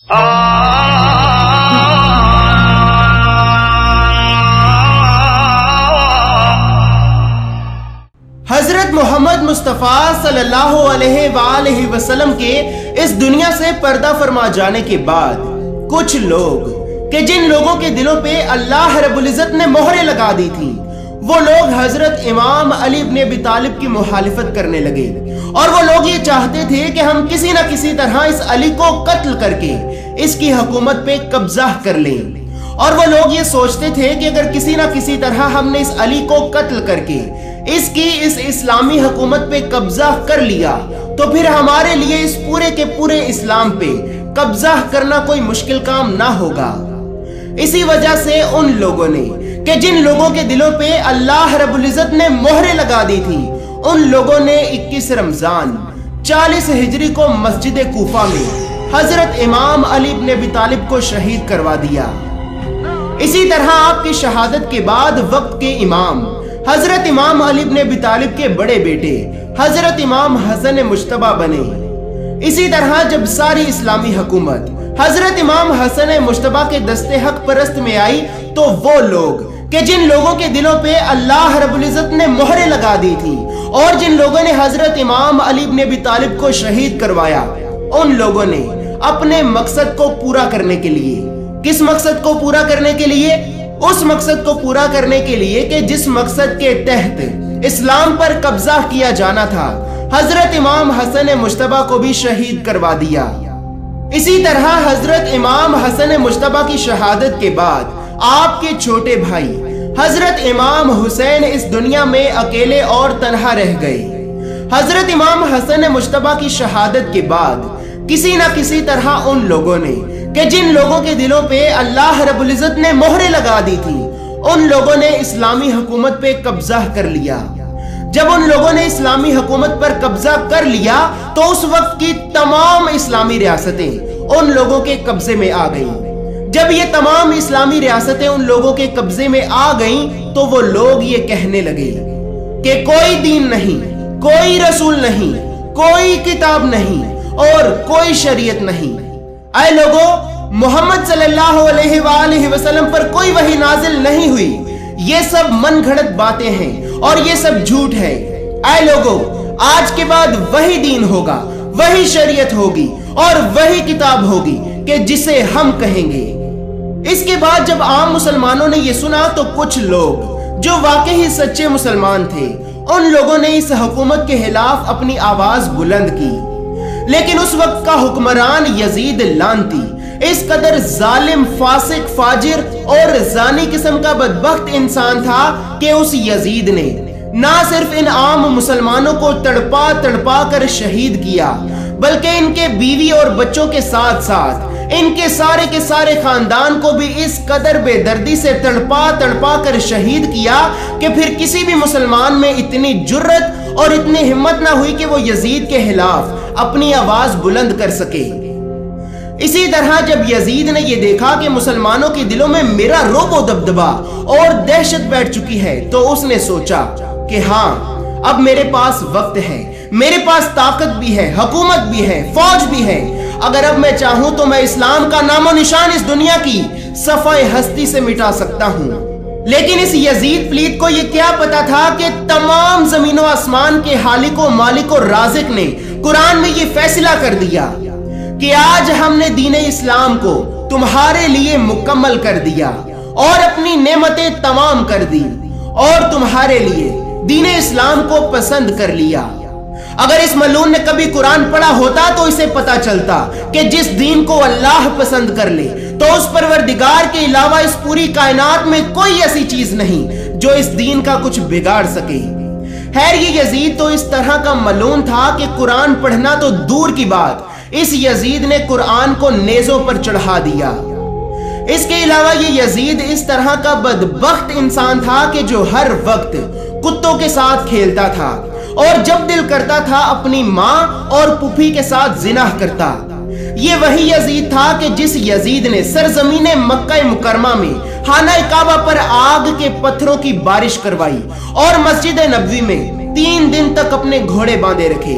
حضرت محمد مصطفیٰ صلی اللہ علیہ وآلہ وسلم کے اس دنیا سے پردہ فرما جانے کے بعد کچھ لوگ کہ جن لوگوں کے دلوں پہ اللہ رب العزت نے مہریں لگا دی تھی، وہ لوگ حضرت امام علی بن ابی طالب کی مخالفت کرنے لگے، اور وہ لوگ یہ چاہتے تھے کہ ہم کسی نہ کسی طرح اس علی کو قتل کر کے اس کی حکومت پہ قبضہ کر لیں، اور وہ لوگ یہ سوچتے تھے کہ اگر کسی نہ کسی طرح ہم نے اس علی کو قتل کر کے اس اسلامی حکومت پہ قبضہ کر لیا تو پھر ہمارے لیے اس پورے کے پورے اسلام پہ قبضہ کرنا کوئی مشکل کام نہ ہوگا۔ اسی وجہ سے ان لوگوں نے کہ جن لوگوں کے دلوں پہ اللہ رب العزت نے مہریں لگا دی تھی، ان لوگوں نے 21 رمضان 40 ہجری کو مسجد کوفہ میں حضرت امام علی بن ابی طالب کو شہید کروا دیا۔ اسی طرح آپ کی شہادت کے بعد وقت کے امام حضرت امام علی بن ابی طالب کے بڑے بیٹے حضرت امام حسن مجتبی بنے۔ اسی طرح جب ساری اسلامی حکومت حضرت امام حسن مجتبی کے دستے حق پرست میں آئی تو وہ لوگ کہ جن لوگوں کے دلوں پہ اللہ رب العزت نے مہریں لگا دی تھی اور جن لوگوں نے حضرت امام علی بن ابی طالب کو شہید کروایا، ان لوگوں نے اپنے مقصد کو پورا کرنے کے لیے، کس مقصد کو پورا کرنے کے لیے؟ اس مقصد کو پورا کرنے کے لیے کہ جس مقصد کے تحت اسلام پر قبضہ کیا جانا تھا، حضرت امام حسن مجتبی کو بھی شہید کروا دیا۔ اسی طرح حضرت امام حسن مجتبی کی شہادت کے بعد آپ کے چھوٹے بھائی حضرت امام حسین اس دنیا میں اکیلے اور تنہا رہ گئے۔ حضرت امام حسن مجتبی کی شہادت کے بعد کسی نہ کسی طرح ان لوگوں نے کہ جن لوگوں کے دلوں پہ اللہ رب العزت نے مہریں لگا دی تھی، ان لوگوں نے اسلامی حکومت پہ قبضہ کر لیا۔ جب ان لوگوں نے اسلامی حکومت پر قبضہ کر لیا تو اس وقت کی تمام اسلامی ریاستیں ان لوگوں کے قبضے میں آ گئیں۔ جب یہ تمام اسلامی ریاستیں ان لوگوں کے قبضے میں آ گئیں تو وہ لوگ یہ کہنے لگے کہ کوئی دین نہیں، کوئی رسول نہیں، کوئی کتاب نہیں اور کوئی شریعت نہیں۔ اے لوگو، محمد صلی اللہ علیہ وآلہ وسلم پر کوئی وحی نازل نہیں ہوئی، یہ سب من گھڑت باتیں ہیں اور یہ سب جھوٹ ہے۔ اے لوگو، آج کے بعد وہی دین ہوگا، وہی شریعت ہوگی اور وہی کتاب ہوگی کہ جسے ہم کہیں گے۔ اس کے بعد جب عام مسلمانوں نے یہ سنا تو کچھ لوگ جو واقعی سچے مسلمان تھے، ان لوگوں نے اس حکومت کے خلاف اپنی آواز بلند کی، لیکن اس وقت کا حکمران یزید لعنتی اس قدر ظالم، فاسق، فاجر اور زانی قسم کا بدبخت انسان تھا کہ اس یزید نے نہ صرف ان عام مسلمانوں کو تڑپا تڑپا کر شہید کیا، بلکہ ان کے بیوی اور بچوں کے ساتھ ساتھ ان کے سارے خاندان کو بھی اس قدر بے دردی سے تڑپا تڑپا کر شہید کیا کہ پھر کسی بھی مسلمان میں اتنی جرت اور اتنی ہمت نہ ہوئی کہ وہ یزید کے خلاف اپنی آواز بلند کر سکے۔ اسی طرح جب یزید نے یہ دیکھا کہ مسلمانوں کے دلوں میں میرا رعب و دبدبا اور دہشت بیٹھ چکی ہے تو اس نے سوچا کہ ہاں، اب میرے پاس وقت ہے، میرے پاس طاقت بھی ہے، حکومت بھی ہے، فوج بھی ہے، اگر اب میں چاہوں تو میں اسلام کا نام و نشان اس دنیا کی صفحہ ہستی سے مٹا سکتا ہوں۔ لیکن اس یزید پلیت کو یہ کیا پتا تھا کہ تمام زمین و آسمان کے خالق و مالک و رازق نے قرآن میں یہ فیصلہ کر دیا کہ آج ہم نے دین اسلام کو تمہارے لیے مکمل کر دیا اور اپنی نعمتیں تمام کر دی اور تمہارے لیے دین اسلام کو پسند کر لیا۔ اگر اس ملعون نے کبھی قرآن پڑھا ہوتا تو اسے پتا چلتا کہ جس دین کو اللہ پسند کر لے تو اس پروردگار کے علاوہ اس پوری کائنات میں کوئی ایسی چیز نہیں جو اس دین کا کچھ بگاڑ سکے۔ خیر، یہ یزید تو اس طرح کا ملعون تھا کہ قرآن پڑھنا تو دور کی بات، اس یزید نے قرآن کو نیزوں پر چڑھا دیا۔ اس کے علاوہ یہ یزید اس طرح کا بدبخت انسان تھا کہ جو ہر وقت کتوں کے ساتھ کھیلتا تھا اور جب دل کرتا تھا اپنی ماں اور پھوپھی کے ساتھ زنا کرتا۔ یہ وہی یزید تھا کہ جس یزید نے سرزمین مکہ مکرمہ میں خانہ کعبہ پر آگ کے پتھروں کی بارش کروائی اور مسجد نبوی میں 3 دن تک اپنے گھوڑے باندھے رکھے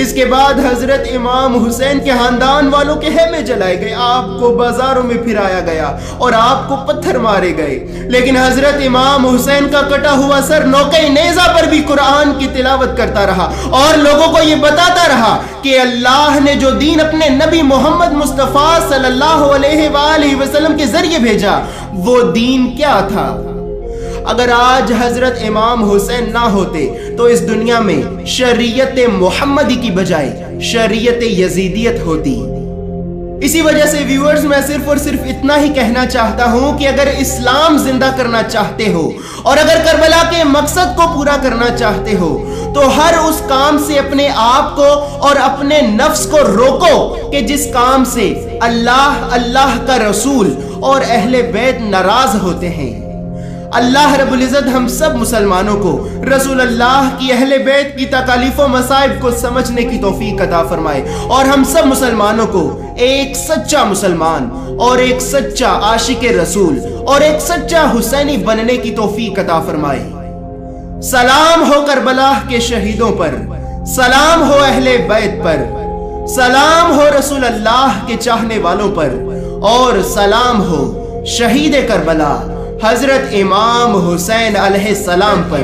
اس کے بعد حضرت امام حسین کے خاندان والوں کے خیمے جلائے گئے، آپ کو بازاروں میں پھرایا گیا اور آپ کو پتھر مارے گئے، لیکن حضرت امام حسین کا کٹا ہوا سر نوکہ نیزہ پر بھی قرآن کی تلاوت کرتا رہا اور لوگوں کو یہ بتاتا رہا کہ اللہ نے جو دین اپنے نبی محمد مصطفیٰ صلی اللہ علیہ وآلہ وسلم کے ذریعے بھیجا وہ دین کیا تھا۔ اگر آج حضرت امام حسین نہ ہوتے تو اس دنیا میں شریعت محمدی کی بجائے شریعت یزیدیت ہوتی۔ اسی وجہ سے ویورز میں صرف اور صرف اتنا ہی کہنا چاہتا ہوں کہ اگر اسلام زندہ کرنا چاہتے ہو اور اگر کربلا کے مقصد کو پورا کرنا چاہتے ہو تو ہر اس کام سے اپنے آپ کو اور اپنے نفس کو روکو کہ جس کام سے اللہ کا رسول اور اہل بیت ناراض ہوتے ہیں۔ اللہ رب العزت ہم سب مسلمانوں کو رسول اللہ کی اہل بیت کی تکالیف و مصائب کو سمجھنے کی توفیق عطا فرمائے اور ہم سب مسلمانوں کو ایک سچا مسلمان اور ایک سچا عاشق رسول اور ایک سچا حسینی بننے کی توفیق عطا فرمائے۔ سلام ہو کربلا کے شہیدوں پر، سلام ہو اہل بیت پر، سلام ہو رسول اللہ کے چاہنے والوں پر، اور سلام ہو شہید کربلا حضرت امام حسین علیہ السلام پر۔